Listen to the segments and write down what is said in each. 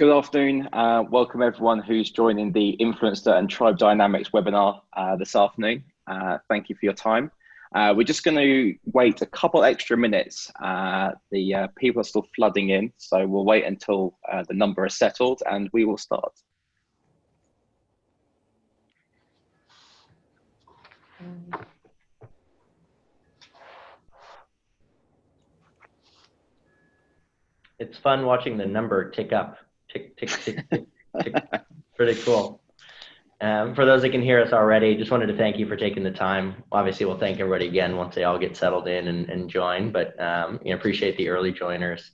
Good afternoon. Welcome everyone who's joining the Influencer and Tribe Dynamics webinar this afternoon. Thank you for your time. We're just going to wait a couple extra minutes. The people are still flooding in, so we'll wait until the number is settled and we will start. It's fun watching the number tick up. Tick, tick, tick, tick, tick. Pretty cool. For those that can hear us already, just wanted to thank you for taking the time. Obviously, we'll thank everybody again once they all get settled in and join, but appreciate the early joiners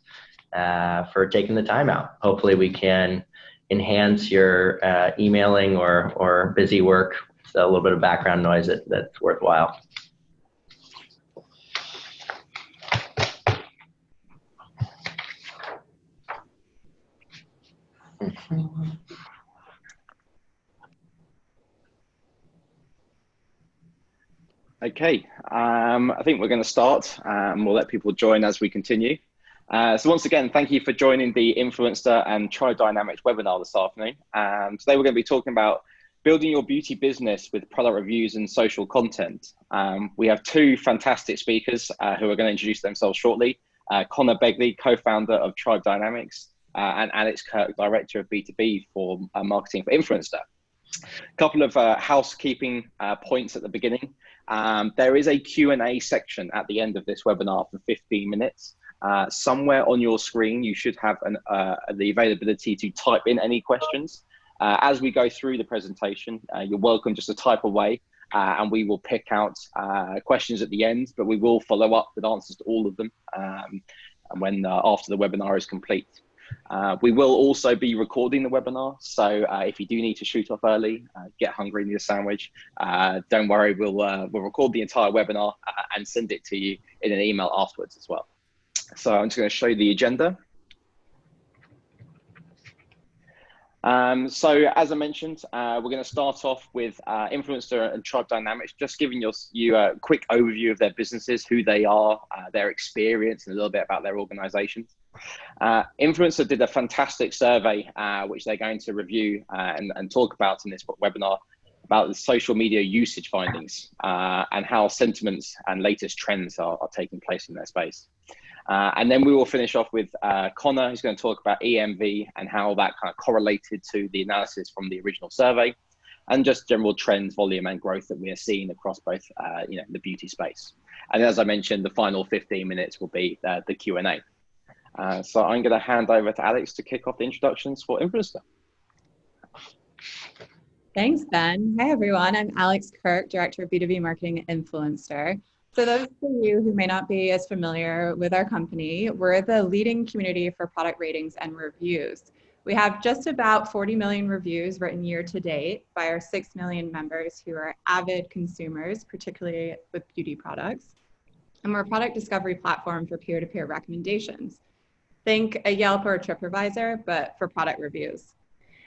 for taking the time out. Hopefully we can enhance your emailing or busy work with a little bit of background noise that's worthwhile. Okay, I think we're going to start and we'll let people join as we continue. So once again, thank you for joining the Influencer and Tribe Dynamics webinar this afternoon. Today we're going to be talking about building your beauty business with product reviews and social content. We have two fantastic speakers who are going to introduce themselves shortly. Connor Begley, co-founder of Tribe Dynamics, and Alex Kirk, director of B2B for marketing for Influenster. A couple of housekeeping points at the beginning. There is a Q&A section at the end of this webinar for 15 minutes. Somewhere on your screen, you should have the availability to type in any questions. As we go through the presentation, you're welcome just to type away and we will pick out questions at the end, but we will follow up with answers to all of them when after the webinar is complete. We will also be recording the webinar, so if you do need to shoot off early, get hungry, need a sandwich, don't worry, we'll record the entire webinar and send it to you in an email afterwards as well. So I'm just going to show you the agenda. So as I mentioned, we're going to start off with Influencer and Tribe Dynamics, just giving you a quick overview of their businesses, who they are, their experience, and a little bit about their organizations. Influencer did a fantastic survey, which they're going to review and talk about in this webinar, about the social media usage findings and how sentiments and latest trends are taking place in their space. And then we will finish off with Connor, who's going to talk about EMV and how that kind of correlated to the analysis from the original survey, and just general trends, volume, and growth that we are seeing across both, the beauty space. And as I mentioned, the final 15 minutes will be the Q&A. So I'm going to hand over to Alex to kick off the introductions for Influencer. Thanks, Ben. Hi, everyone. I'm Alex Kirk, Director of B2B Marketing at Influenster. For those of you who may not be as familiar with our company, we're the leading community for product ratings and reviews. We have just about 40 million reviews written year to date by our 6 million members who are avid consumers, particularly with beauty products. And we're a product discovery platform for peer-to-peer recommendations. Think a Yelp or a TripAdvisor, but for product reviews.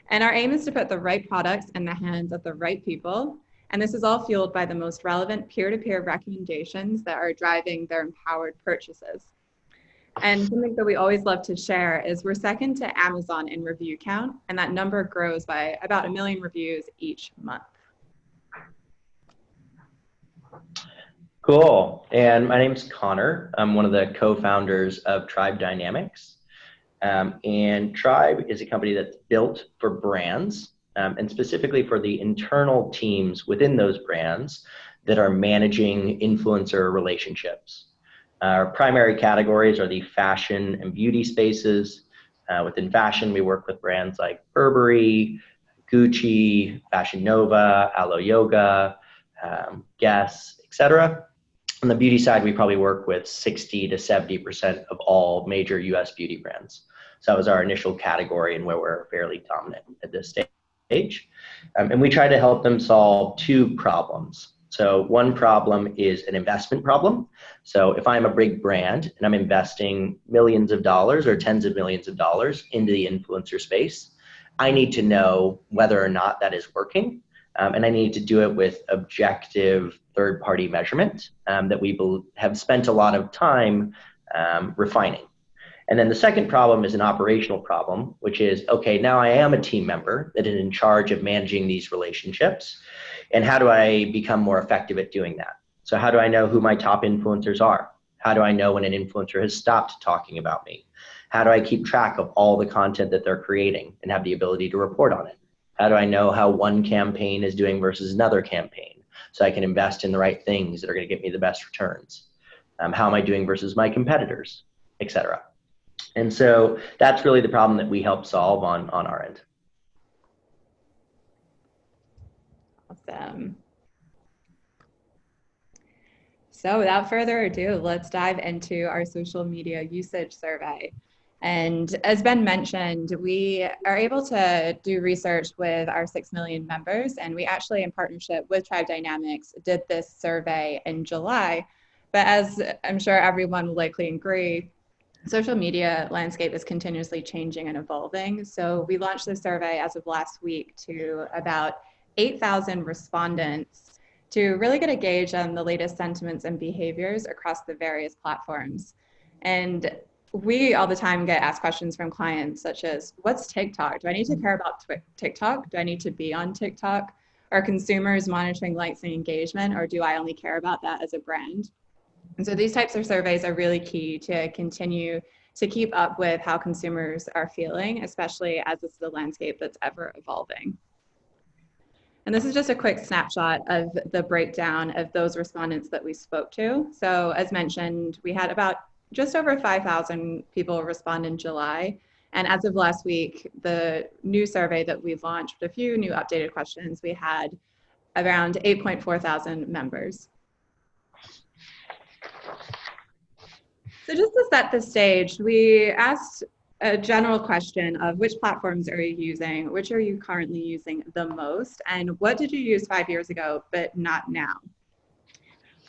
And our aim is to put the right products in the hands of the right people. And this is all fueled by the most relevant peer-to-peer recommendations that are driving their empowered purchases. And something that we always love to share is we're second to Amazon in review count, and that number grows by about 1 million reviews each month. Cool. And my name's Connor. I'm one of the co-founders of Tribe Dynamics. And Tribe is a company that's built for brands, and specifically for the internal teams within those brands that are managing influencer relationships. Our primary categories are the fashion and beauty spaces. Within fashion, we work with brands like Burberry, Gucci, Fashion Nova, Alo Yoga, Guess, etc. On the beauty side, we probably work with 60 to 70% of all major US beauty brands. So that was our initial category and where we're fairly dominant at this stage. And we try to help them solve two problems. So one problem is an investment problem. So if I'm a big brand and I'm investing millions of dollars or tens of millions of dollars into the influencer space, I need to know whether or not that is working. And I need to do it with objective third-party measurement that we have spent a lot of time refining. And then the second problem is an operational problem, which is, okay, now I am a team member that is in charge of managing these relationships. And how do I become more effective at doing that? So how do I know who my top influencers are? How do I know when an influencer has stopped talking about me? How do I keep track of all the content that they're creating and have the ability to report on it? How do I know how one campaign is doing versus another campaign so I can invest in the right things that are going to get me the best returns? How am I doing versus my competitors, et cetera? And so that's really the problem that we help solve on our end. Awesome. So without further ado, let's dive into our social media usage survey. And as Ben mentioned, we are able to do research with our 6 million members, and we actually, in partnership with Tribe Dynamics, did this survey in July. But as I'm sure everyone will likely agree, social media landscape is continuously changing and evolving. So we launched the survey as of last week to about 8,000 respondents to really get a gauge on the latest sentiments and behaviors across the various platforms. And we all the time get asked questions from clients such as, what's TikTok? Do I need to care about TikTok? Do I need to be on TikTok? Are consumers monitoring likes and engagement, or do I only care about that as a brand? And so these types of surveys are really key to continue to keep up with how consumers are feeling, especially as this is a landscape that's ever evolving. And this is just a quick snapshot of the breakdown of those respondents that we spoke to. So as mentioned, we had about just over 5,000 people respond in July. And as of last week, the new survey that we've launched with a few new updated questions, we had around 8.4 thousand members. So just to set the stage, we asked a general question of which platforms are you using, which are you currently using the most, and what did you use 5 years ago but not now?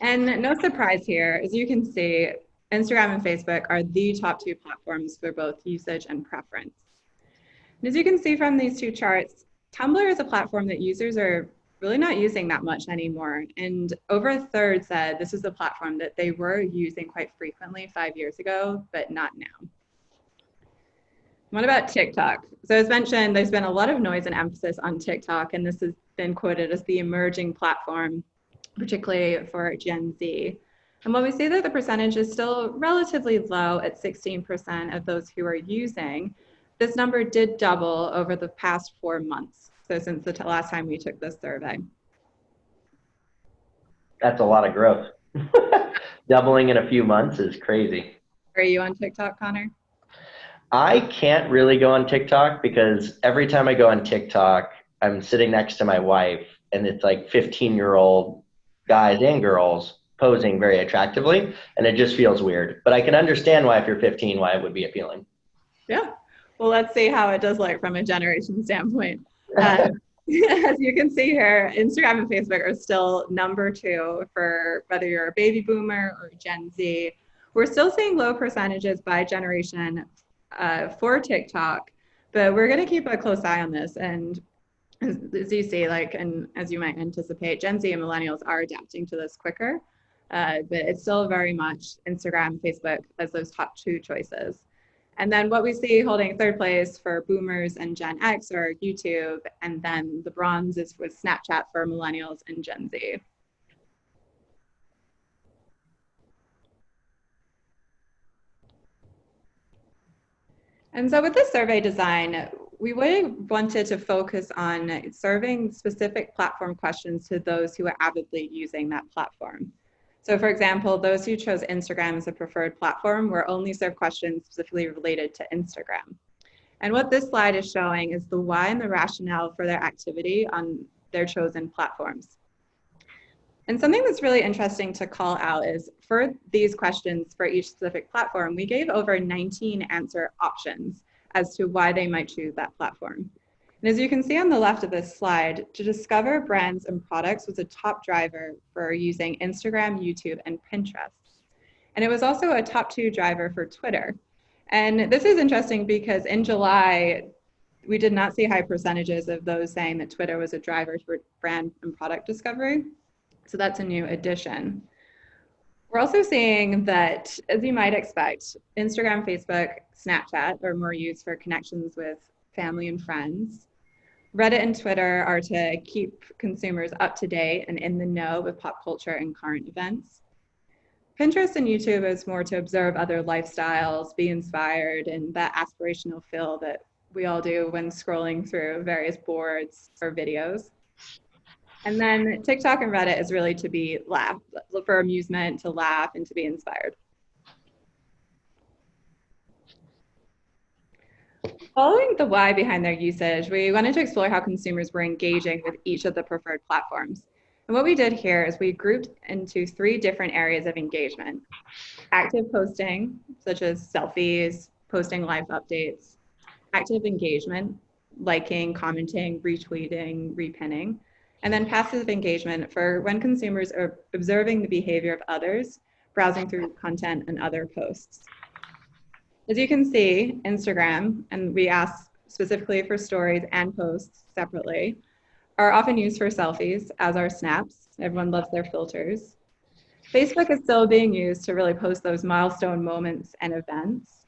And no surprise here, as you can see, Instagram and Facebook are the top 2 platforms for both usage and preference. And as you can see from these 2 charts, Tumblr is a platform that users are really not using that much anymore. And over a third said this is a platform that they were using quite frequently 5 years ago, but not now. What about TikTok? So as mentioned, there's been a lot of noise and emphasis on TikTok, and this has been quoted as the emerging platform, particularly for Gen Z. And while we see that the percentage is still relatively low at 16% of those who are using, this number did double over the past 4 months. So since the last time we took this survey. That's a lot of growth. Doubling in a few months is crazy. Are you on TikTok, Connor? I can't really go on TikTok because every time I go on TikTok, I'm sitting next to my wife and it's like 15-year-old guys and girls posing very attractively, and it just feels weird. But I can understand why if you're 15, why it would be appealing. Yeah. Well, let's see how it does look from a generation standpoint. As you can see here, Instagram and Facebook are still number 2 for whether you're a baby boomer or Gen Z. We're still seeing low percentages by generation for TikTok, but we're going to keep a close eye on this. And as you see, and as you might anticipate, Gen Z and millennials are adapting to this quicker, but it's still very much Instagram, Facebook as those top 2 choices. And then what we see holding third place for boomers and Gen X are YouTube, and then the bronze is with Snapchat for millennials and Gen Z. And so with this survey design, we really wanted to focus on serving specific platform questions to those who are avidly using that platform. So for example, those who chose Instagram as a preferred platform were only served questions specifically related to Instagram. And what this slide is showing is the why and the rationale for their activity on their chosen platforms. And something that's really interesting to call out is for these questions for each specific platform, we gave over 19 answer options as to why they might choose that platform. And as you can see on the left of this slide, to discover brands and products was a top driver for using Instagram, YouTube, and Pinterest. And it was also a top 2 driver for Twitter. And this is interesting because in July, we did not see high percentages of those saying that Twitter was a driver for brand and product discovery. So that's a new addition. We're also seeing that, as you might expect, Instagram, Facebook, Snapchat are more used for connections with family and friends. Reddit and Twitter are to keep consumers up to date and in the know with pop culture and current events. Pinterest and YouTube is more to observe other lifestyles, be inspired, and that aspirational feel that we all do when scrolling through various boards or videos. And then TikTok and Reddit is really to be laugh, for amusement, to laugh, and to be inspired. Following the why behind their usage, we wanted to explore how consumers were engaging with each of the preferred platforms. And what we did here is we grouped into 3 different areas of engagement: active posting, such as selfies, posting live updates; active engagement, liking, commenting, retweeting, repinning; and then passive engagement for when consumers are observing the behavior of others, browsing through content and other posts. As you can see, Instagram, and we asked specifically for stories and posts separately, are often used for selfies, as are snaps. Everyone loves their filters. Facebook is still being used to really post those milestone moments and events.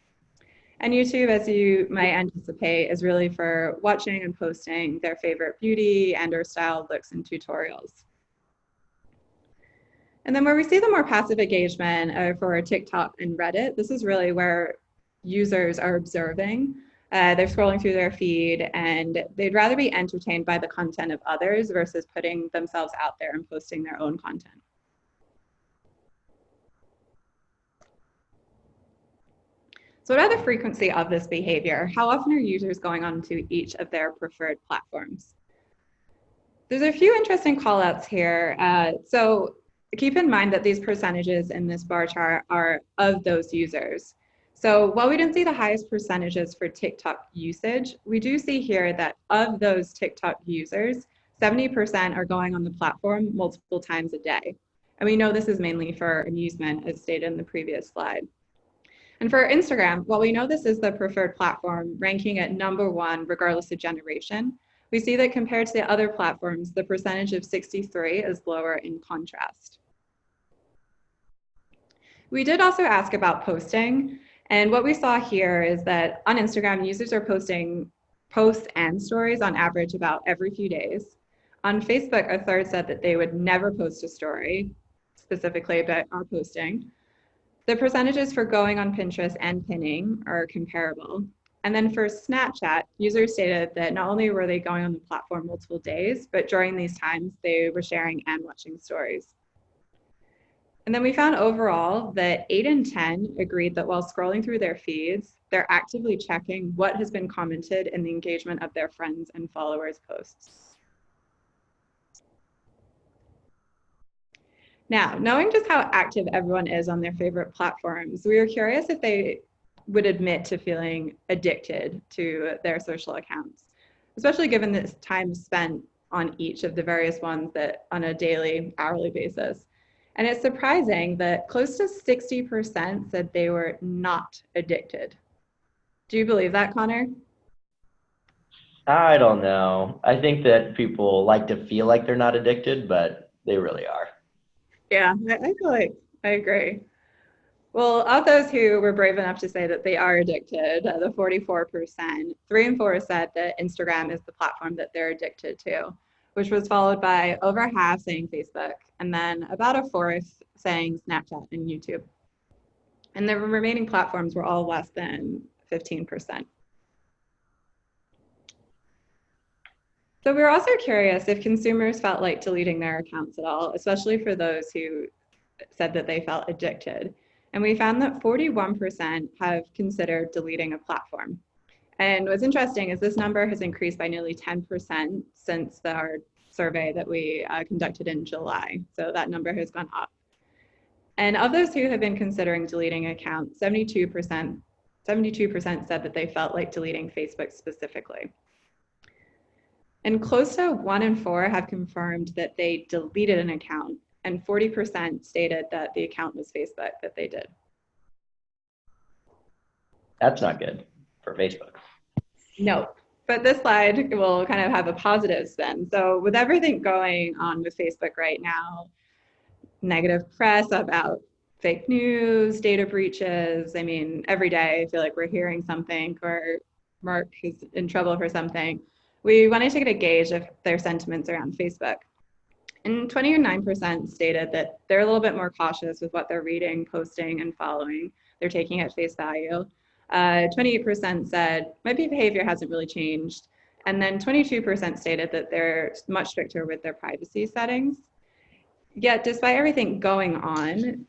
And YouTube, as you might anticipate, is really for watching and posting their favorite beauty and or style looks and tutorials. And then where we see the more passive engagement for TikTok and Reddit, this is really where users are observing. They're scrolling through their feed and they'd rather be entertained by the content of others versus putting themselves out there and posting their own content. So what are the frequency of this behavior? How often are users going on to each of their preferred platforms? There's a few interesting callouts here. So keep in mind that these percentages in this bar chart are of those users. So while we didn't see the highest percentages for TikTok usage, we do see here that of those TikTok users, 70% are going on the platform multiple times a day. And we know this is mainly for amusement, as stated in the previous slide. And for Instagram, while we know this is the preferred platform, ranking at #1 regardless of generation, we see that compared to the other platforms, the percentage of 63 is lower in contrast. We did also ask about posting. And what we saw here is that on Instagram, users are posting posts and stories on average about every few days. On Facebook, a third said that they would never post a story, specifically about our posting. The percentages for going on Pinterest and pinning are comparable. And then for Snapchat, users stated that not only were they going on the platform multiple days, but during these times, they were sharing and watching stories. And then we found overall that 8 in 10 agreed that while scrolling through their feeds, they're actively checking what has been commented in the engagement of their friends and followers' posts. Now, knowing just how active everyone is on their favorite platforms, we were curious if they would admit to feeling addicted to their social accounts, especially given this time spent on each of the various ones that on a daily, hourly basis. And it's surprising that close to 60% said they were not addicted. Do you believe that, Connor? I don't know. I think that people like to feel like they're not addicted, but they really are. Yeah, I feel like I agree. Well, of those who were brave enough to say that they are addicted, the 44%, 3 in 4 said that Instagram is the platform that they're addicted to, which was followed by over half saying Facebook, and then about a fourth saying Snapchat and YouTube. And the remaining platforms were all less than 15%. So we were also curious if consumers felt like deleting their accounts at all, especially for those who said that they felt addicted. And we found that 41% have considered deleting a platform. And what's interesting is this number has increased by nearly 10% since our survey that we conducted in July. So that number has gone up. And of those who have been considering deleting accounts, 72% said that they felt like deleting Facebook specifically. And close to 1 in 4 have confirmed that they deleted an account, and 40% stated that the account was Facebook that they did. That's not good for Facebook. No, but this slide will kind of have a positive spin. So with everything going on with Facebook right now, negative press about fake news, data breaches. I mean, every day I feel like we're hearing something or Mark is in trouble for something. We wanted to get a gauge of their sentiments around Facebook. And 29% stated that they're a little bit more cautious with what they're reading, posting, and following. They're taking at face value. 28% said my behavior hasn't really changed. And then 22% stated that they're much stricter with their privacy settings. Yet, despite everything going on,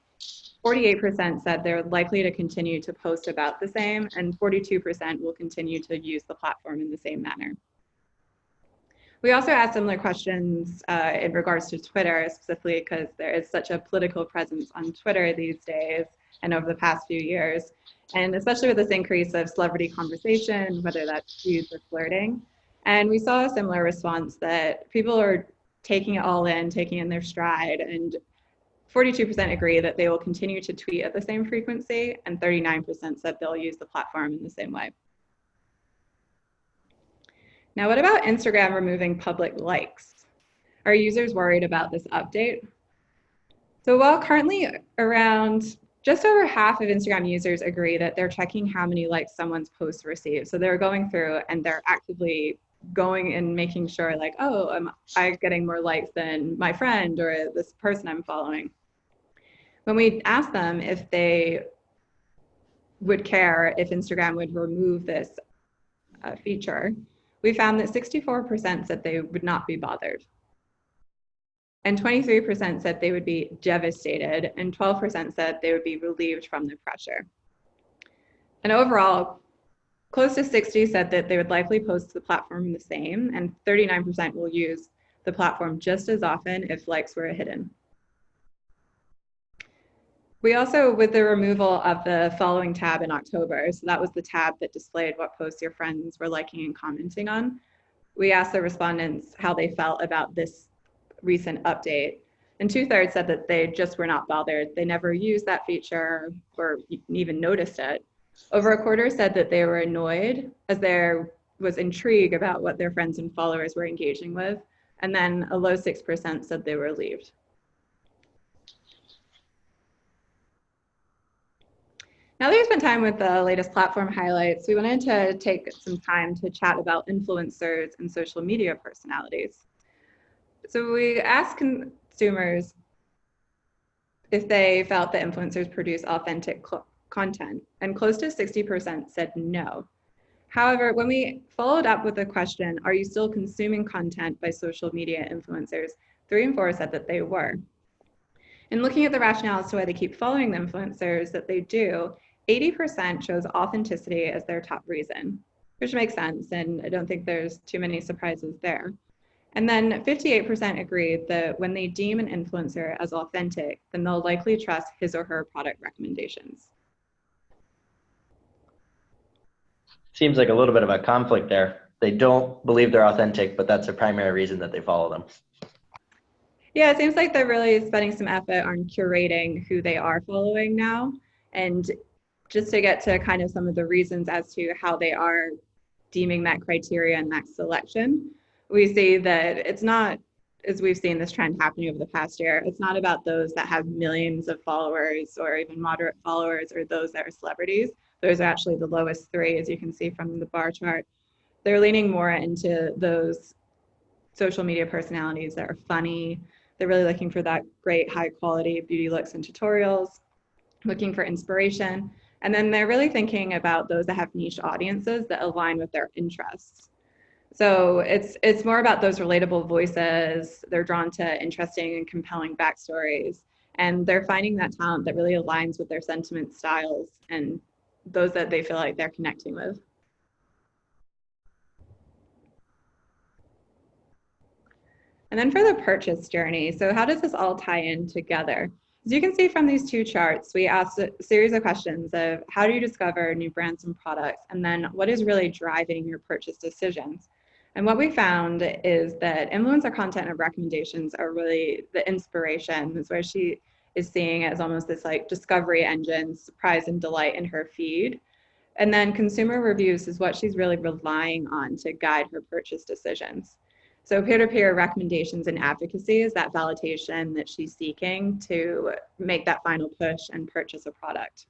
48% said they're likely to continue to post about the same, and 42% will continue to use the platform in the same manner. We also asked similar questions in regards to Twitter, specifically because there is such a political presence on Twitter these days and over the past few years, and especially with this increase of celebrity conversation, whether that's feuds or flirting. And we saw a similar response that people are taking it all in, taking in their stride, and 42% agree that they will continue to tweet at the same frequency, and 39% said they'll use the platform in the same way. Now, what about Instagram removing public likes? Are users worried about this update? So while currently around just over half of Instagram users agree that they're checking how many likes someone's post receives. So they're going through and they're actively going and making sure like, oh, am I getting more likes than my friend or this person I'm following? When we asked them if they would care if Instagram would remove this feature, we found that 64% said they would not be bothered. And 23% said they would be devastated, and 12% said they would be relieved from the pressure. And overall, close to 60 said that they would likely post the platform the same, and 39% will use the platform just as often if likes were hidden. We also, with the removal of the following tab in October, so that was the tab that displayed what posts your friends were liking and commenting on, we asked the respondents how they felt about this recent update. And 2/3 said that they just were not bothered. They never used that feature or even noticed it. Over a quarter said that they were annoyed as there was intrigue about what their friends and followers were engaging with. And then a low 6% said they were relieved. Now that we spent time with the latest platform highlights, we wanted to take some time to chat about influencers and social media personalities. So we asked consumers if they felt that influencers produce authentic content, and close to 60% said no. However, when we followed up with the question, are you still consuming content by social media influencers, 3 in 4 said that they were. And looking at the rationale as to why they keep following the influencers that they do, 80% chose authenticity as their top reason, which makes sense, and I don't think there's too many surprises there. And then 58% agreed that when they deem an influencer as authentic, then they'll likely trust his or her product recommendations. Seems like a little bit of a conflict there. They don't believe they're authentic, but that's the primary reason that they follow them. Yeah, it seems like they're really spending some effort on curating who they are following now. And just to get to kind of some of the reasons as to how they are deeming that criteria and that selection, we see that it's not, as we've seen this trend happening over the past year, it's not about those that have millions of followers or even moderate followers or those that are celebrities. Those are actually the lowest 3, as you can see from the bar chart. They're leaning more into those social media personalities that are funny. They're really looking for that great high quality beauty looks and tutorials, looking for inspiration. And then they're really thinking about those that have niche audiences that align with their interests. So it's more about those relatable voices. They're drawn to interesting and compelling backstories, and they're finding that talent that really aligns with their sentiment styles and those that they feel like they're connecting with. And then for the purchase journey, so how does this all tie in together? As you can see from these 2 charts, we asked a series of questions of how do you discover new brands and products, and then what is really driving your purchase decisions? And what we found is that influencer content and recommendations are really the inspiration. That's where she is seeing it as almost this like discovery engine, surprise and delight in her feed. And then consumer reviews is what she's really relying on to guide her purchase decisions. So peer-to-peer recommendations and advocacy is that validation that she's seeking to make that final push and purchase a product.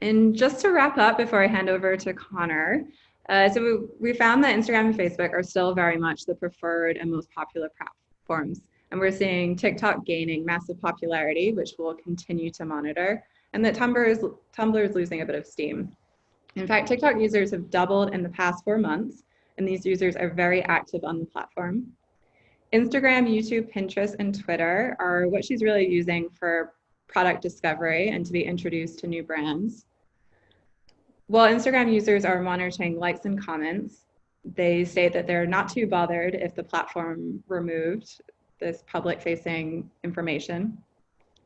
And just to wrap up before I hand over to Connor, so we found that Instagram and Facebook are still very much the preferred and most popular platforms. And we're seeing TikTok gaining massive popularity, which we'll continue to monitor, and that Tumblr is losing a bit of steam. In fact, TikTok users have doubled in the past 4 months, and these users are very active on the platform. Instagram, YouTube, Pinterest, and Twitter are what she's really using for product discovery and to be introduced to new brands. While Instagram users are monitoring likes and comments, they say that they're not too bothered if the platform removed this public-facing information.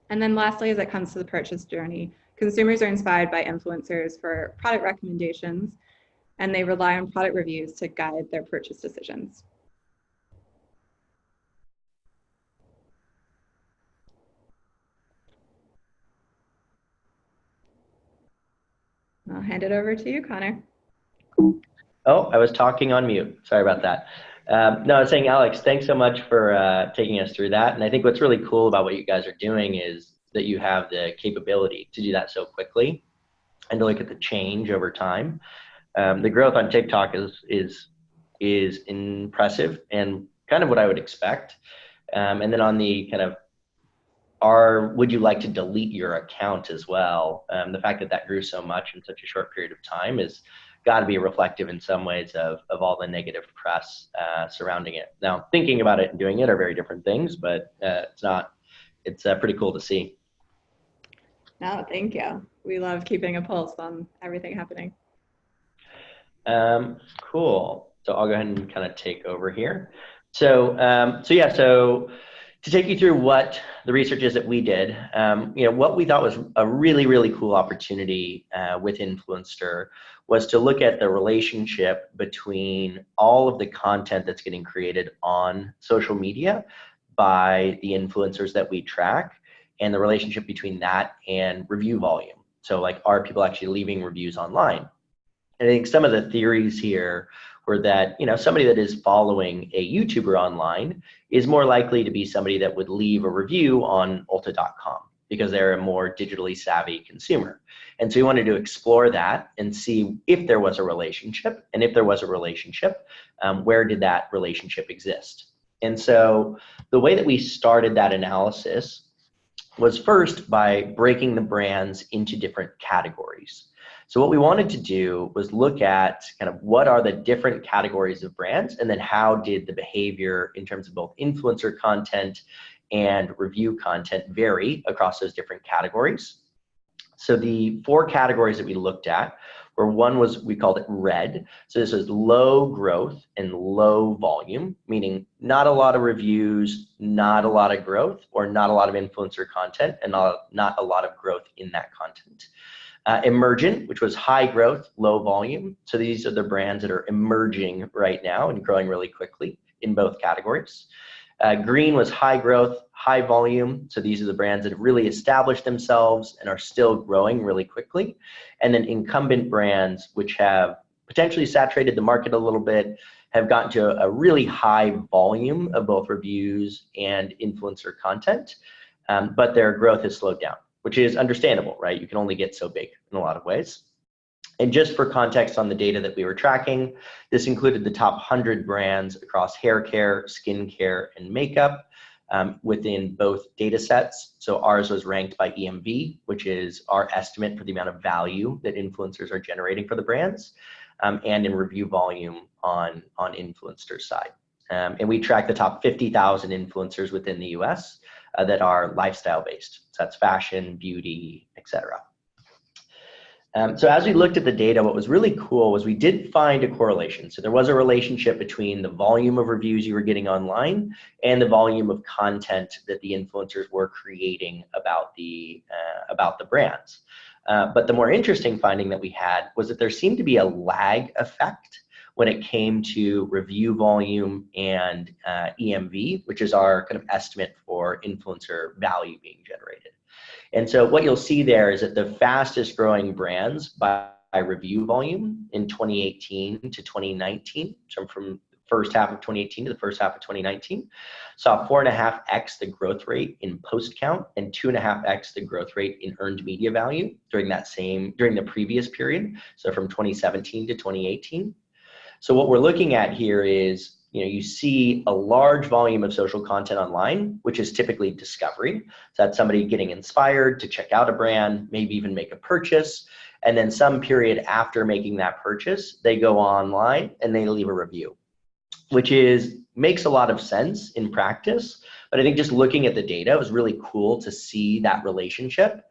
And then lastly, as it comes to the purchase journey, consumers are inspired by influencers for product recommendations, and they rely on product reviews to guide their purchase decisions. I'll hand it over to you, Connor. Oh, I was talking on mute. Sorry about that. No, I was saying, Alex, thanks so much for taking us through that. And I think what's really cool about what you guys are doing is that you have the capability to do that so quickly and to look at the change over time. The growth on TikTok is impressive and kind of what I would expect. And then on the kind of would you like to delete your account as well? The fact that that grew so much in such a short period of time is got to be reflective in some ways of all the negative press surrounding it. Now, thinking about it and doing it are very different things, but it's pretty cool to see. No, thank you. We love keeping a pulse on everything happening. Cool. So I'll go ahead and kind of take over here. So to take you through what the research is that we did, what we thought was a really, really cool opportunity with Influenster was to look at the relationship between all of the content that's getting created on social media by the influencers that we track and the relationship between that and review volume. So like, are people actually leaving reviews online? And I think some of the theories here were that, somebody that is following a YouTuber online is more likely to be somebody that would leave a review on ulta.com because they're a more digitally savvy consumer. And so we wanted to explore that and see if there was a relationship, and if there was a relationship, where did that relationship exist? And so the way that we started that analysis was first by breaking the brands into different categories. So what we wanted to do was look at kind of what are the different categories of brands, and then how did the behavior in terms of both influencer content and review content vary across those different categories. So the 4 categories that we looked at were, one was, we called it red. So this is low growth and low volume, meaning not a lot of reviews, not a lot of growth, or not a lot of influencer content, and not a lot of growth in that content. Emergent, which was high growth, low volume. So these are the brands that are emerging right now and growing really quickly in both categories. Green was high growth, high volume. So these are the brands that have really established themselves and are still growing really quickly. And then incumbent brands, which have potentially saturated the market a little bit, have gotten to a really high volume of both reviews and influencer content, but their growth has slowed down, which is understandable, right? You can only get so big in a lot of ways. And just for context on the data that we were tracking, this included the top 100 brands across hair care, skin care, and makeup within both data sets. So ours was ranked by EMV, which is our estimate for the amount of value that influencers are generating for the brands, and in review volume on influencer side. And we track the top 50,000 influencers within the US that are lifestyle based. So that's fashion, beauty, etc. So as we looked at the data, what was really cool was we did find a correlation. So there was a relationship between the volume of reviews you were getting online and the volume of content that the influencers were creating about the brands. But the more interesting finding that we had was that there seemed to be a lag effect when it came to review volume and EMV, which is our kind of estimate for influencer value being generated. And so what you'll see there is that the fastest growing brands by review volume in 2018 to 2019. So from first half of 2018 to the first half of 2019, saw 4.5x the growth rate in post count and 2.5x the growth rate in earned media value during the previous period. So from 2017 to 2018. So what we're looking at here is, you see a large volume of social content online, which is typically discovery. So that's somebody getting inspired to check out a brand, maybe even make a purchase. And then some period after making that purchase, they go online and they leave a review, which makes a lot of sense in practice. But I think just looking at the data, it was really cool to see that relationship.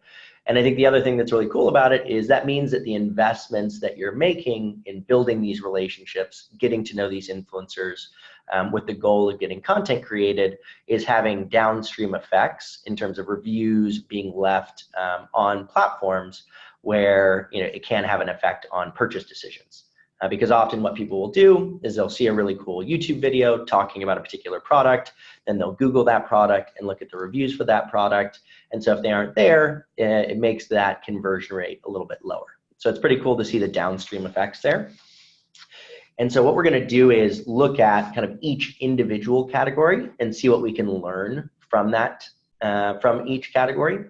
And I think the other thing that's really cool about it is that means that the investments that you're making in building these relationships, getting to know these influencers with the goal of getting content created, is having downstream effects in terms of reviews being left on platforms where it can have an effect on purchase decisions. Because often what people will do is they'll see a really cool YouTube video talking about a particular product, then they'll Google that product and look at the reviews for that product. And so if they aren't there, it makes that conversion rate a little bit lower. So it's pretty cool to see the downstream effects there. And so what we're going to do is look at kind of each individual category and see what we can learn from that, from each category.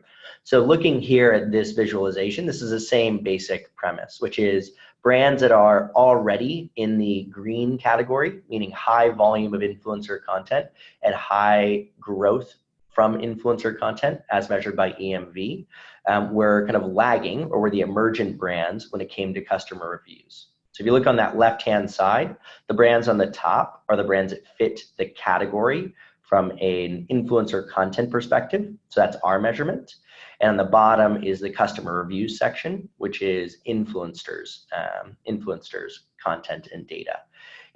So looking here at this visualization, this is the same basic premise, which is brands that are already in the green category, meaning high volume of influencer content and high growth from influencer content as measured by EMV, were kind of lagging, or were the emergent brands when it came to customer reviews. So if you look on that left-hand side, the brands on the top are the brands that fit the category from an influencer content perspective. So that's our measurement. And on the bottom is the customer reviews section, which is influencers content and data.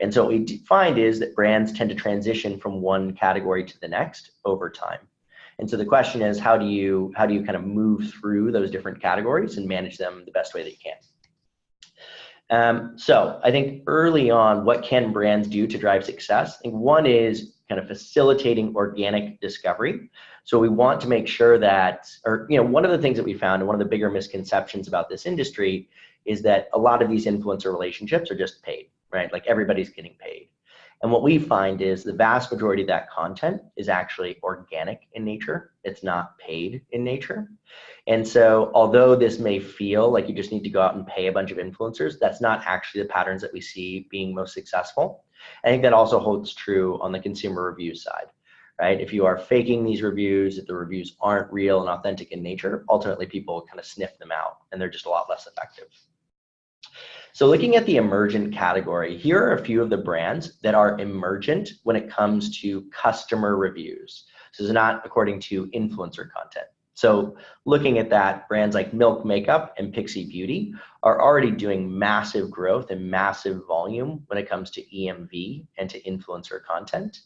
And so what we find is that brands tend to transition from one category to the next over time. And so the question is, how do you kind of move through those different categories and manage them the best way that you can? So I think early on, what can brands do to drive success? I think one is kind of facilitating organic discovery. So we want to make sure that, one of the things that we found, and one of the bigger misconceptions about this industry, is that a lot of these influencer relationships are just paid, right? Like everybody's getting paid. And what we find is the vast majority of that content is actually organic in nature. It's not paid in nature. And so although this may feel like you just need to go out and pay a bunch of influencers, that's not actually the patterns that we see being most successful. I think that also holds true on the consumer review side, right? If you are faking these reviews, if the reviews aren't real and authentic in nature, ultimately people kind of sniff them out and they're just a lot less effective. So looking at the emergent category, here are a few of the brands that are emergent when it comes to customer reviews. So this is not according to influencer content. So looking at that, brands like Milk Makeup and Pixie Beauty are already doing massive growth and massive volume when it comes to EMV and to influencer content,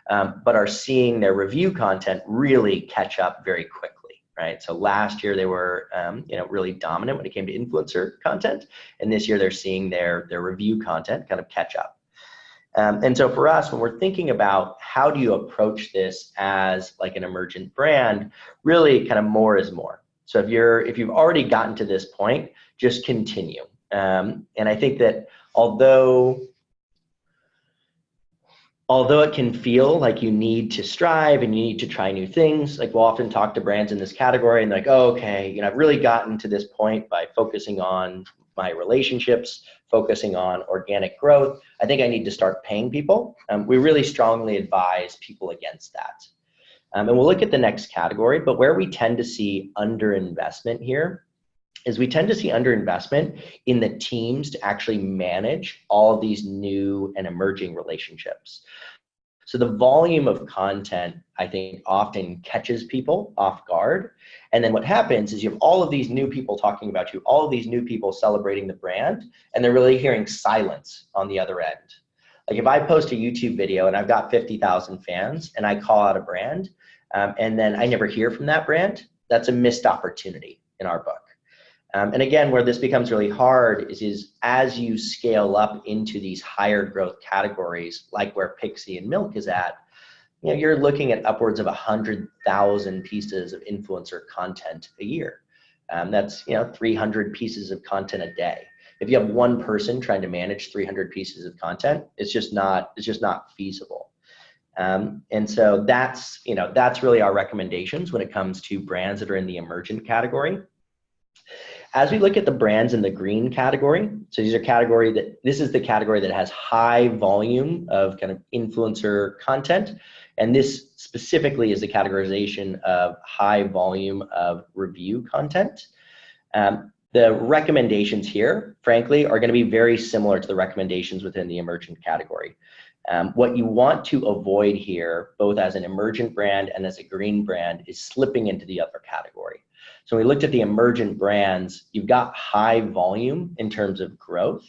but are seeing their review content really catch up very quickly. Right. So last year they were, really dominant when it came to influencer content, and this year they're seeing their review content kind of catch up. And so for us, when we're thinking about how do you approach this as like an emergent brand, really kind of more is more. So if you've already gotten to this point, just continue. And I think that although it can feel like you need to strive and you need to try new things, like we'll often talk to brands in this category and they're like, oh, okay, I've really gotten to this point by focusing on my relationships, focusing on organic growth. I think I need to start paying people. We really strongly advise people against that. And we'll look at the next category, but where we tend to see underinvestment here is we tend to see underinvestment in the teams to actually manage all of these new and emerging relationships. So the volume of content, I think, often catches people off guard. And then what happens is you have all of these new people talking about you, all of these new people celebrating the brand, and they're really hearing silence on the other end. Like if I post a YouTube video and I've got 50,000 fans and I call out a brand, and then I never hear from that brand, that's a missed opportunity in our book. And again, where this becomes really hard is as you scale up into these higher growth categories, like where Pixie and Milk is at, you're looking at upwards of 100,000 pieces of influencer content a year. That's 300 pieces of content a day. If you have one person trying to manage 300 pieces of content, it's just not feasible. And so that's really our recommendations when it comes to brands that are in the emergent category. As we look at the brands in the green category, so this is the category that has high volume of kind of influencer content. And this specifically is the categorization of high volume of review content. The recommendations here, frankly, are going to be very similar to the recommendations within the emergent category. What you want to avoid here, both as an emergent brand and as a green brand, is slipping into the other category. So we looked at the emergent brands, you've got high volume in terms of growth,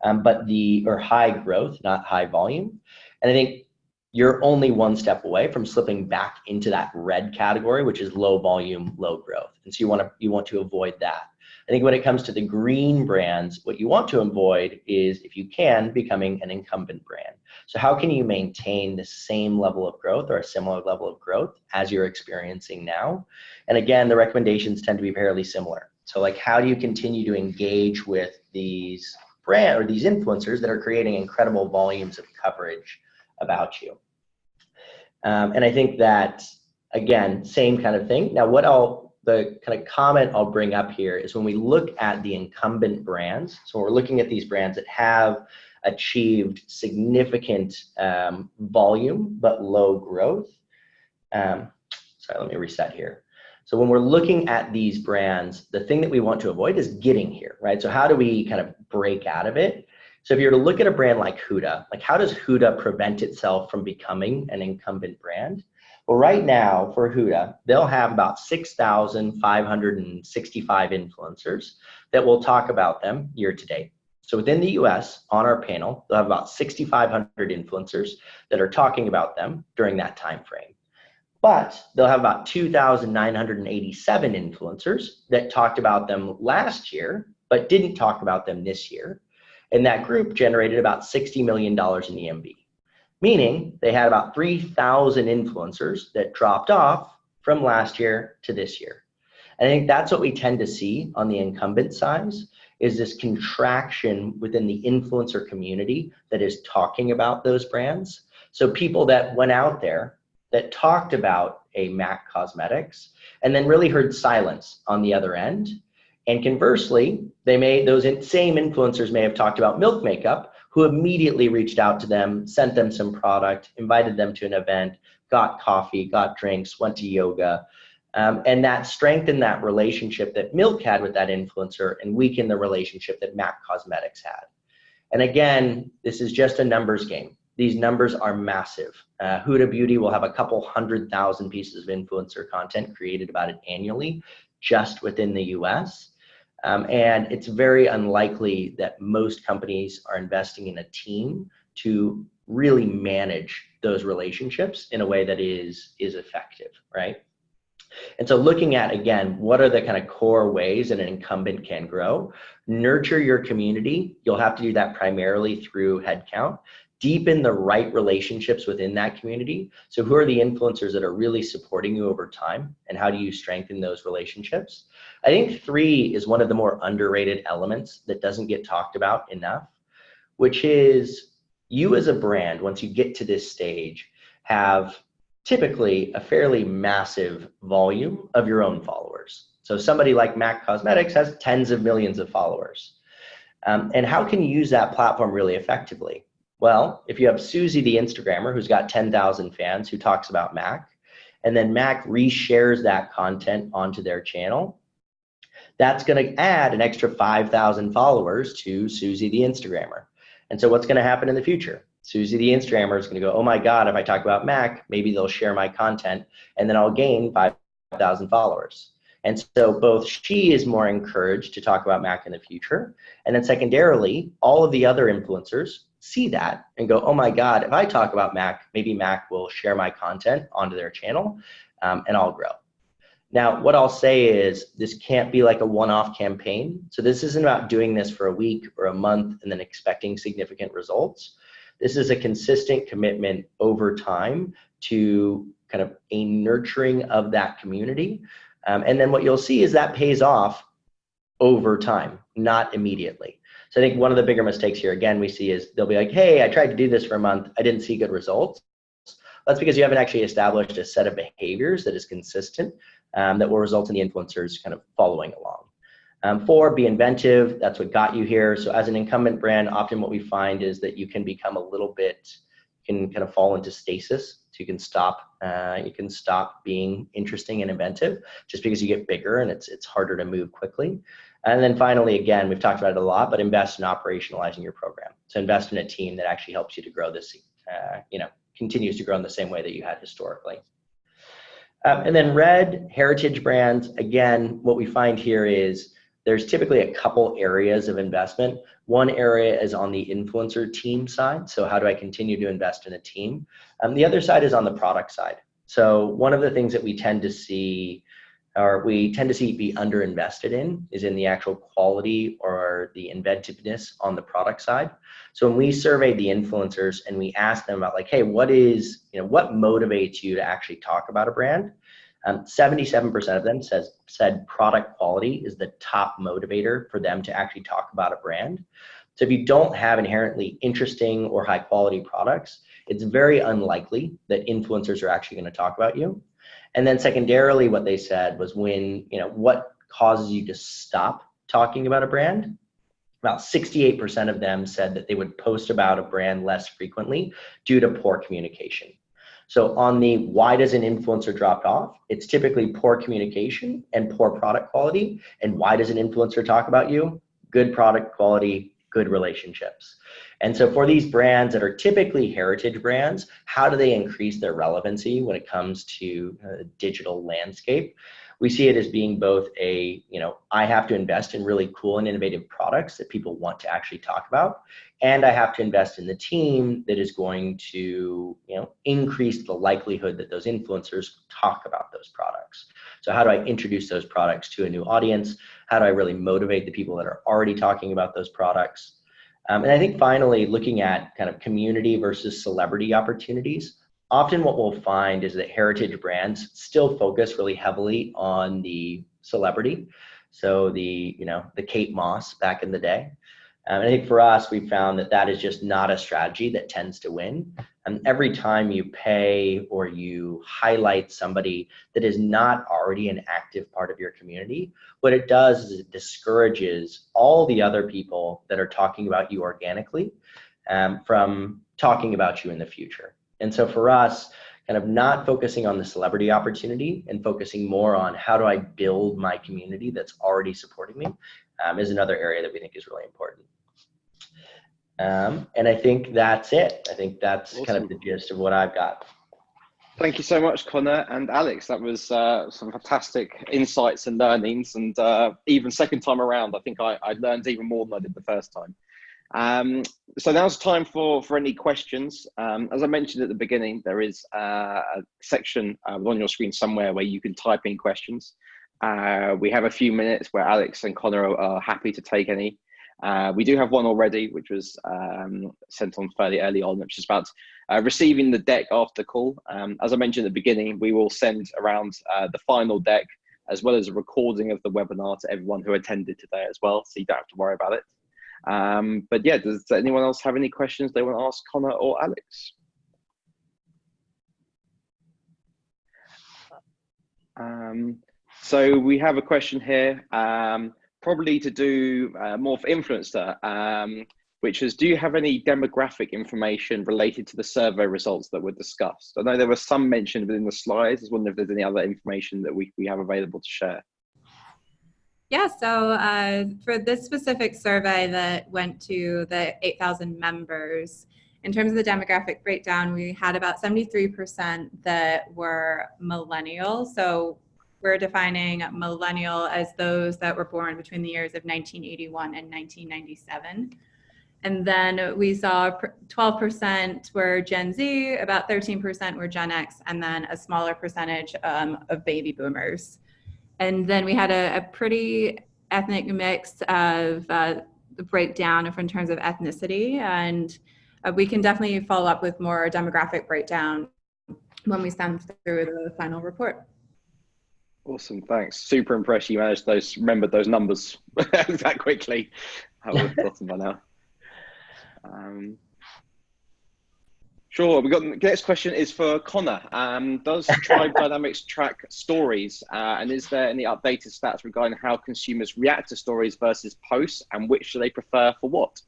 or high growth, not high volume. And I think you're only one step away from slipping back into that red category, which is low volume, low growth. And so you want to avoid that. I think when it comes to the green brands, what you want to avoid is, if you can, becoming an incumbent brand. So how can you maintain the same level of growth or a similar level of growth as you're experiencing now? And again, the recommendations tend to be fairly similar. So like, how do you continue to engage with these these influencers that are creating incredible volumes of coverage about you? And I think that, again, same kind of thing. Now, the kind of comment I'll bring up here is when we look at the incumbent brands, so we're looking at these brands that have achieved significant volume but low growth. Sorry, let me reset here. So when we're looking at these brands, the thing that we want to avoid is getting here, right? So how do we kind of break out of it? So if you were to look at a brand like Huda, like, how does Huda prevent itself from becoming an incumbent brand? Well, right now for Huda, they'll have about 6,565 influencers that will talk about them year to date. So within the US, on our panel, they'll have about 6,500 influencers that are talking about them during that time frame. But they'll have about 2,987 influencers that talked about them last year, but didn't talk about them this year. And that group generated about $60 million in EMV. Meaning they had about 3,000 influencers that dropped off from last year to this year. And I think that's what we tend to see on the incumbent side, is this contraction within the influencer community that is talking about those brands. So people that went out there that talked about a MAC Cosmetics and then really heard silence on the other end. And conversely, those same influencers may have talked about Milk Makeup, who immediately reached out to them, sent them some product, invited them to an event, got coffee, got drinks, went to yoga. And that strengthened that relationship that Milk had with that influencer and weakened the relationship that MAC Cosmetics had. And again, this is just a numbers game. These numbers are massive. Huda Beauty will have a couple 100,000 pieces of influencer content created about it annually, just within the US. And it's very unlikely that most companies are investing in a team to really manage those relationships in a way that is effective, right? And so looking at, again, what are the kind of core ways that an incumbent can grow? Nurture your community. You'll have to do that primarily through headcount. Deepen the right relationships within that community. So who are the influencers that are really supporting you over time, and how do you strengthen those relationships? I think 3 is one of the more underrated elements that doesn't get talked about enough, which is you as a brand, once you get to this stage, have typically a fairly massive volume of your own followers. So somebody like MAC Cosmetics has tens of millions of followers. And how can you use that platform really effectively? Well, if you have Susie the Instagrammer, who's got 10,000 fans, who talks about MAC, and then MAC reshares that content onto their channel, that's going to add an extra 5,000 followers to Susie the Instagrammer. And so what's going to happen in the future? Susie the Instagrammer is going to go, oh my God, if I talk about MAC, maybe they'll share my content, and then I'll gain 5,000 followers. And so both she is more encouraged to talk about MAC in the future, and then secondarily, all of the other influencers see that and go, oh my God, if I talk about MAC, maybe MAC will share my content onto their channel, and I'll grow. Now, what I'll say is this can't be like a one-off campaign. So this isn't about doing this for a week or a month and then expecting significant results. This is a consistent commitment over time to kind of a nurturing of that community. And then what you'll see is that pays off over time, not immediately. So I think one of the bigger mistakes here, again, we see is they'll be like, hey, I tried to do this for a month. I didn't see good results. That's because you haven't actually established a set of behaviors that is consistent that will result in the influencers kind of following along. 4, be inventive. That's what got you here. So as an incumbent brand, often what we find is that you can become a little bit, you can kind of fall into stasis. So you can stop being interesting and inventive just because you get bigger and it's harder to move quickly. And then finally, again, we've talked about it a lot, but invest in operationalizing your program. So invest in a team that actually helps you to grow this, continues to grow in the same way that you had historically. And then red, heritage brands. Again, what we find here is there's typically a couple areas of investment. One area is on the influencer team side. So how do I continue to invest in a team? The other side is on the product side. So one of the things that we tend to see be underinvested in is in the actual quality or the inventiveness on the product side. So when we surveyed the influencers and we asked them about like, hey, what motivates you to actually talk about a brand? 77% of them said product quality is the top motivator for them to actually talk about a brand. So if you don't have inherently interesting or high quality products, it's very unlikely that influencers are actually going to talk about you. And then secondarily, what they said was what causes you to stop talking about a brand? About 68% of them said that they would post about a brand less frequently due to poor communication. So on the why does an influencer drop off? It's typically poor communication and poor product quality. And why does an influencer talk about you? Good product quality, good relationships. And so for these brands that are typically heritage brands, how do they increase their relevancy when it comes to the digital landscape? We see it as being both I have to invest in really cool and innovative products that people want to actually talk about. And I have to invest in the team that is going to, increase the likelihood that those influencers talk about those products. So how do I introduce those products to a new audience? How do I really motivate the people that are already talking about those products? And I think finally, looking at kind of community versus celebrity opportunities, often what we'll find is that heritage brands still focus really heavily on the celebrity. So the Kate Moss back in the day. And I think for us, we found that is just not a strategy that tends to win. And every time you pay or you highlight somebody that is not already an active part of your community, what it does is it discourages all the other people that are talking about you organically from talking about you in the future. And so for us, kind of not focusing on the celebrity opportunity and focusing more on how do I build my community that's already supporting me is another area that we think is really important. And I think that's it. I think that's awesome. Kind of the gist of what I've got. Thank you so much, Connor and Alex. That was some fantastic insights and learnings. And even second time around, I think I learned even more than I did the first time. So now's time for any questions. As I mentioned at the beginning, there is a section on your screen somewhere where you can type in questions. We have a few minutes where Alex and Connor are happy to take any. We do have one already, which was sent on fairly early on, which is about receiving the deck after the call. As I mentioned at the beginning, we will send around the final deck as well as a recording of the webinar to everyone who attended today as well, so you don't have to worry about it. But yeah, does anyone else have any questions they want to ask Connor or Alex? So we have a question here, probably to do more for Influenster, which is, do you have any demographic information related to the survey results that were discussed? I know there was some mentioned within the slides. I was wondering if there's any other information that we have available to share. Yeah, so for this specific survey that went to the 8,000 members, in terms of the demographic breakdown, we had about 73% that were millennial. So we're defining millennial as those that were born between the years of 1981 and 1997. And then we saw 12% were Gen Z, about 13% were Gen X, and then a smaller percentage of baby boomers. And then we had a pretty ethnic mix of the breakdown in terms of ethnicity. And we can definitely follow up with more demographic breakdown when we send through the final report. Awesome, thanks. Super impressed you managed remembered those numbers that quickly. I would have forgotten by now. Sure. We got the next question is for Connor. Does Tribe Dynamics track stories? And is there any updated stats regarding how consumers react to stories versus posts, and which do they prefer for what?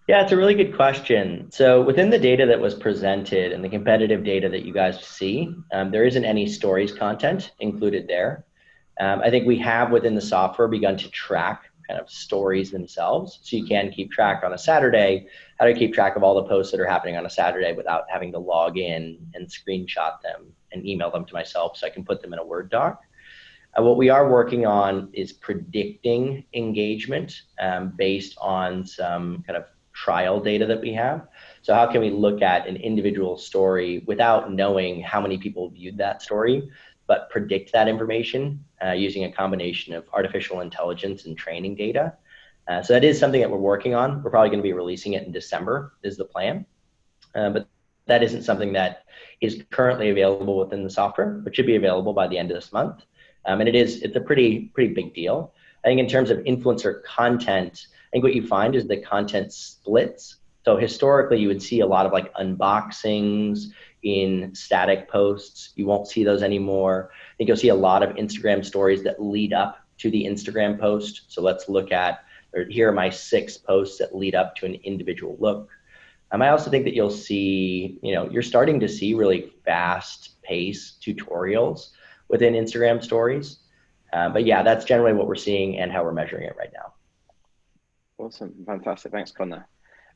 Yeah, it's a really good question. So within the data that was presented and the competitive data that you guys see, there isn't any stories content included there. I think we have within the software begun to track kind of stories themselves. So you can keep track on a Saturday. How do you keep track of all the posts that are happening on a Saturday without having to log in and screenshot them and email them to myself so I can put them in a Word doc? What we are working on is predicting engagement based on some kind of trial data that we have. So how can we look at an individual story without knowing how many people viewed that story, but predict that information using a combination of artificial intelligence and training data. So that is something that we're working on. We're probably going to be releasing it in December is the plan. But that isn't something that is currently available within the software, but should be available by the end of this month. And it's a pretty big deal. I think in terms of influencer content, I think what you find is the content splits. So historically, you would see a lot of like unboxings in static posts. You won't see those anymore. I think you'll see a lot of Instagram stories that lead up to the Instagram post. So let's look at, or here are my 6 posts that lead up to an individual look. I also think that you'll see, you're starting to see really fast pace tutorials within Instagram stories. But yeah, that's generally what we're seeing and how we're measuring it right now. Awesome. Fantastic. Thanks, Connor.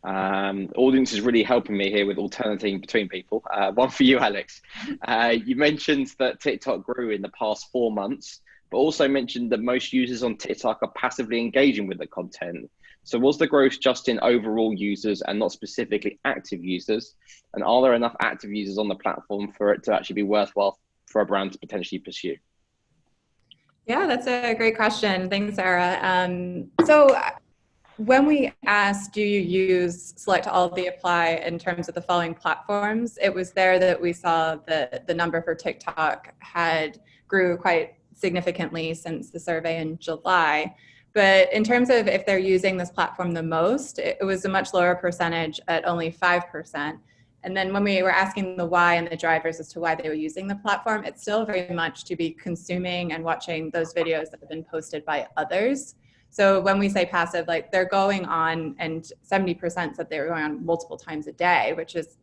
Audience is really helping me here with alternating between people. One for you, Alex. You mentioned that TikTok grew in the past 4 months, but also mentioned that most users on TikTok are passively engaging with the content. So was the growth just in overall users and not specifically active users? And are there enough active users on the platform for it to actually be worthwhile for a brand to potentially pursue? Yeah, that's a great question. Thanks, Sarah. So when we asked, do you use select all of the apply in terms of the following platforms, it was there that we saw that the number for TikTok had grew quite significantly since the survey in July. But in terms of if they're using this platform the most, it was a much lower percentage at only 5%. And then when we were asking the why and the drivers as to why they were using the platform, it's still very much to be consuming and watching those videos that have been posted by others. So when we say passive, like they're going on, and 70% said they were going on multiple times a day, which is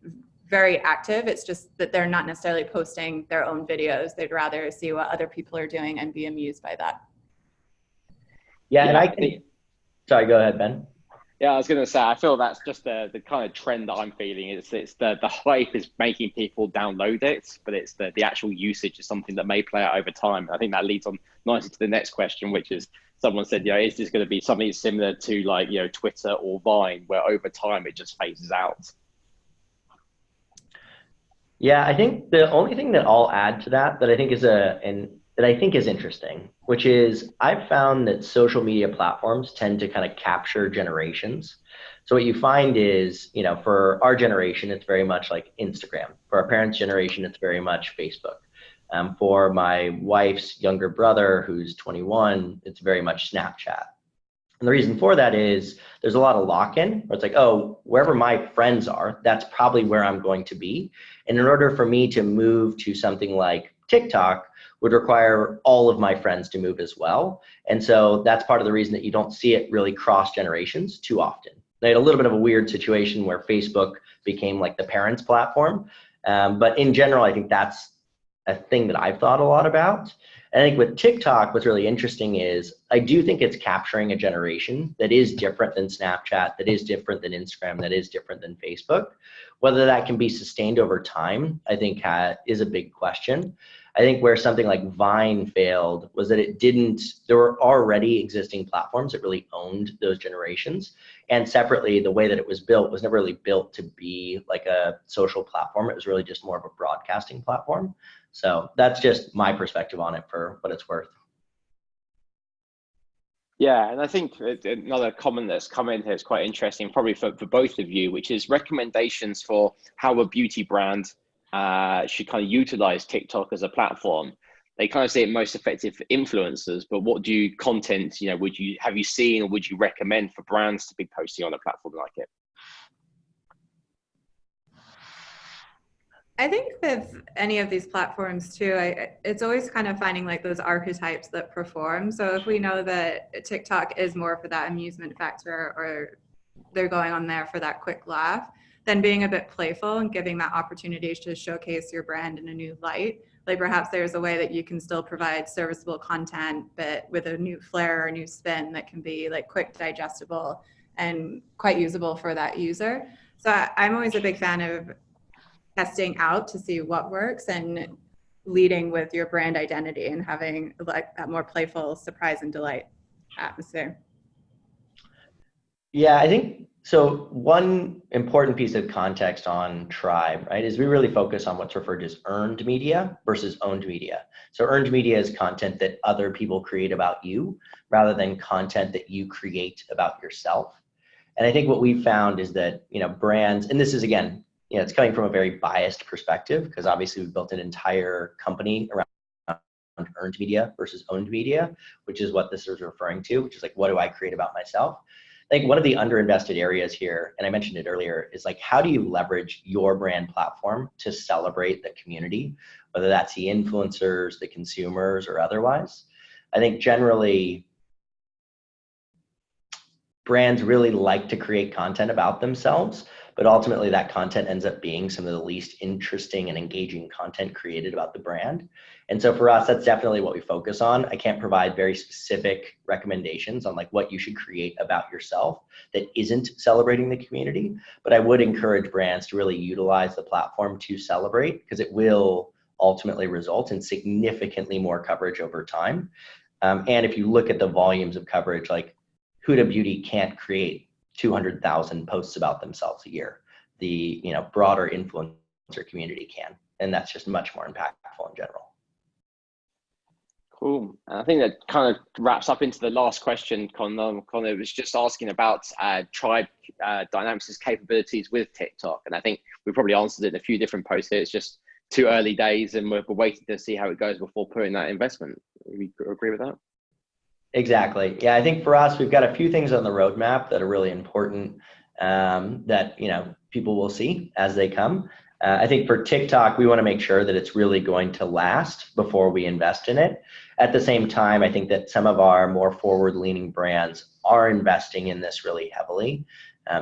very active. It's just that they're not necessarily posting their own videos. They'd rather see what other people are doing and be amused by that. Yeah, and I think, sorry, go ahead, Ben. Yeah, I was going to say, I feel that's just the kind of trend that I'm feeling. It's the hype is making people download it, but it's the actual usage is something that may play out over time. I think that leads on nicely to the next question, which is someone said, is this going to be something similar to like, Twitter or Vine, where over time it just phases out? Yeah, I think the only thing that I'll add to that I think is interesting, which is I've found that social media platforms tend to kind of capture generations. So what you find is, for our generation, it's very much like Instagram. For our parents' generation, it's very much Facebook. For my wife's younger brother, who's 21, it's very much Snapchat. And the reason for that is there's a lot of lock-in where it's like, oh, wherever my friends are, that's probably where I'm going to be. And in order for me to move to something like TikTok would require all of my friends to move as well. And so that's part of the reason that you don't see it really cross generations too often. They had a little bit of a weird situation where Facebook became like the parents' platform. But in general, I think that's a thing that I've thought a lot about. And I think with TikTok, what's really interesting is I do think it's capturing a generation that is different than Snapchat, that is different than Instagram, that is different than Facebook. Whether that can be sustained over time, I think is a big question. I think where something like Vine failed was that there were already existing platforms that really owned those generations. And separately, the way that it was built was never really built to be like a social platform. It was really just more of a broadcasting platform. So that's just my perspective on it for what it's worth. Yeah, and I think another comment that's come in here is quite interesting, probably for both of you, which is recommendations for how a beauty brand should kind of utilize TikTok as a platform. they kind of say it most effective for influencers, but what do you content, have you seen or would you recommend for brands to be posting on a platform like it? I think with any of these platforms too, it's always kind of finding like those archetypes that perform. So if we know that TikTok is more for that amusement factor, or they're going on there for that quick laugh, then being a bit playful and giving that opportunity to showcase your brand in a new light. Like perhaps there's a way that you can still provide serviceable content, but with a new flair or a new spin that can be like quick, digestible, and quite usable for that user. So I'm always a big fan of testing out to see what works and leading with your brand identity and having like that more playful surprise and delight atmosphere. Yeah, I think so. One important piece of context on Tribe, right, is we really focus on what's referred to as earned media versus owned media. So earned media is content that other people create about you rather than content that you create about yourself. And I think what we found is that, brands, and this is again, it's coming from a very biased perspective because obviously we've built an entire company around earned media versus owned media, which is what this is referring to, which is like, what do I create about myself? I think one of the underinvested areas here, and I mentioned it earlier, is like, how do you leverage your brand platform to celebrate the community, whether that's the influencers, the consumers, or otherwise? I think generally brands really like to create content about themselves, but ultimately that content ends up being some of the least interesting and engaging content created about the brand. And so for us, that's definitely what we focus on. I can't provide very specific recommendations on like what you should create about yourself that isn't celebrating the community, but I would encourage brands to really utilize the platform to celebrate, because it will ultimately result in significantly more coverage over time. And if you look at the volumes of coverage, like Huda Beauty can't create 200,000 posts about themselves a year. The broader influencer community can, and that's just much more impactful in general. Cool. I think that kind of wraps up into the last question, Connor. Connor was just asking about Tribe Dynamics' capabilities with TikTok, and I think we probably answered it in a few different posts here. It's just too early days, and we're waiting to see how it goes before putting that investment. We agree with that? Exactly. Yeah, I think for us, we've got a few things on the roadmap that are really important that people will see as they come. I think for TikTok, we want to make sure that it's really going to last before we invest in it. At the same time, I think that some of our more forward-leaning brands are investing in this really heavily.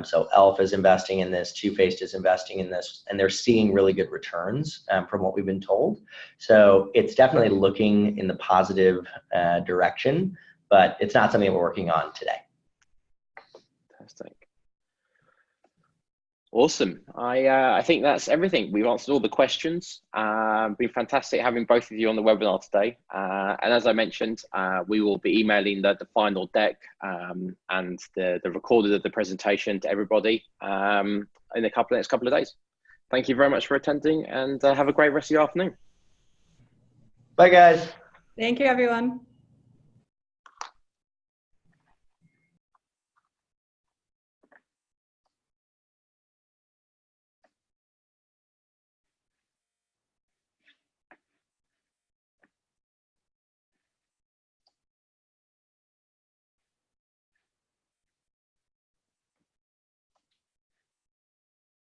So e.l.f. is investing in this, Too Faced is investing in this, and they're seeing really good returns from what we've been told. So it's definitely looking in the positive direction, but it's not something we're working on today. Fantastic. Awesome. I think that's everything. We've answered all the questions. Been fantastic having both of you on the webinar today. And as I mentioned, we will be emailing the final deck and the recording of the presentation to everybody in the next couple of days. Thank you very much for attending, and have a great rest of your afternoon. Bye, guys. Thank you, everyone.